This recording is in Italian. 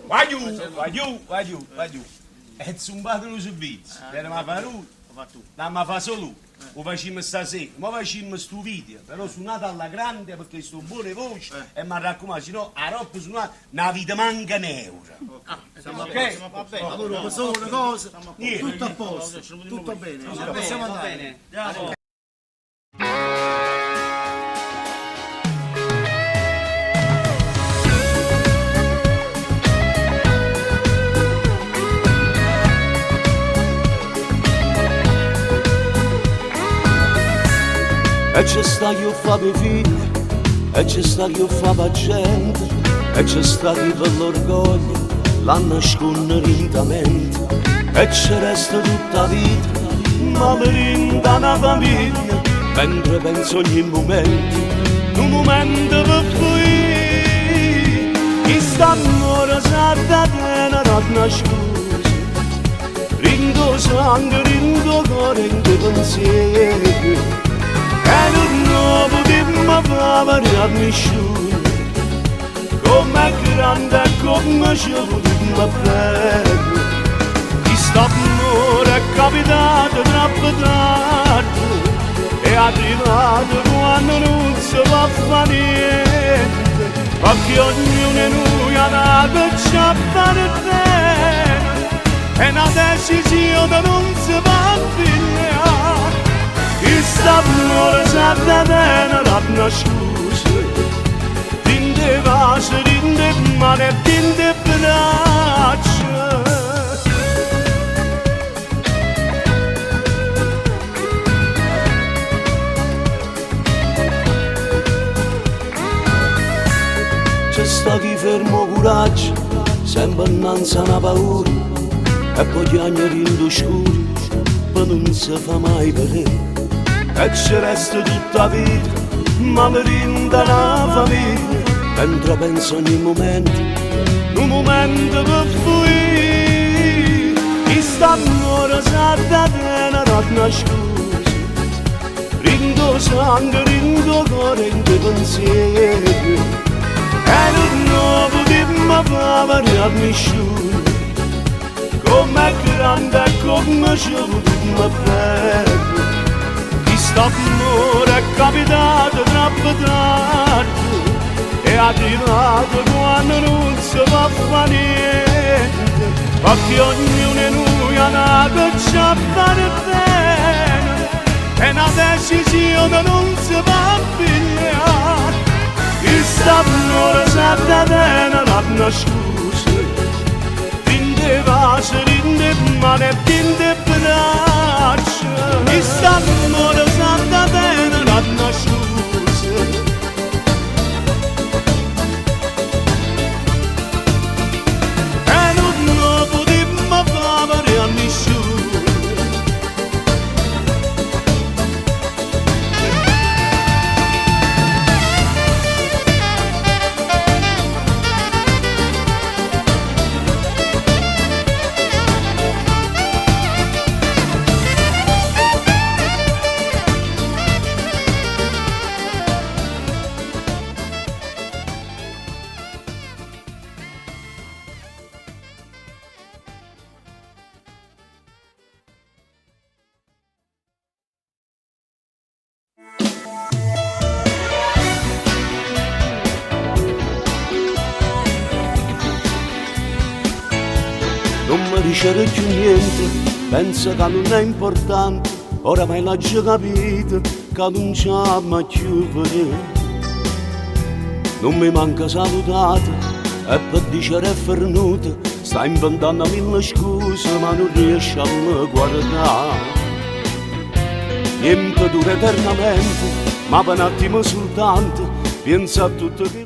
Vai giù. E zumbato lo servizio. Per ma fare lui, ma fa solo lui. Lo facciamo stasera, ma facciamo sto video. Però suonato alla grande perché sto buone voci e mi raccomando, se no a roba suonata una vita manca un euro. Ok? Va bene, allora solo una cosa, Niente. tutto a posto, tutto bene, possiamo andare. E c'è sta chi fa per figli, e c'è sta chi fa per gente, e c'è sta chi per l'orgoglio la nasconde lentamente, e ci resta tutta la vita, ma mi rinda una famiglia, mentre penso ogni momento, un momento per voi, chi sta ora sarda tena non scusa, rindo sangue, rindo cuore, rindo pensiero, e non potremmo fare nessuno, come grande e come ci potremmo fare. Questa amore è capitato troppo tardi, è arrivato quando non si può fare niente, perché ognuno di noi ha dato ciò a fare bene, è una decisione non si può pigliare. Questa amore sarda tena non scusa, rinde pace, rinde male, rinde braccia. C'è sta chi fermo coraggio, sempre innanzi a una paura, e poi piagne rindo scuri, ma non si fa mai vedere. E ci resta tutta la vita, ma mi rinda la famiglia, mentre penso ogni momento, un momento per voi. Chi sta ora sarda tena non scusa, rindo sangue, rindo cuore, rindo pensiero, e non potremmo fare nessuno, come grande e come ci potremmo fare. Questa amore è capitato troppo tardi, è arrivato quando non si può fare niente, perché ognuno di noi ha dato ciò a fare bene, è una decisione non si può pigliare. Questa amore sarda tena non scusa, rinde pace, rinde male, rinde braccia. Questa amore sarda tena non scusa, e non potremmo fare a nessuno. Non mi dicere più niente, penso che non è importante, oramai l'ho già capito che non c'è mai più vedere. Non mi manca salutare e per dicere è fernuta, sta inventando mille scuse ma non riesce a me guardare. Niente dura eternamente, ma per un attimo soltanto, pensa a tutto che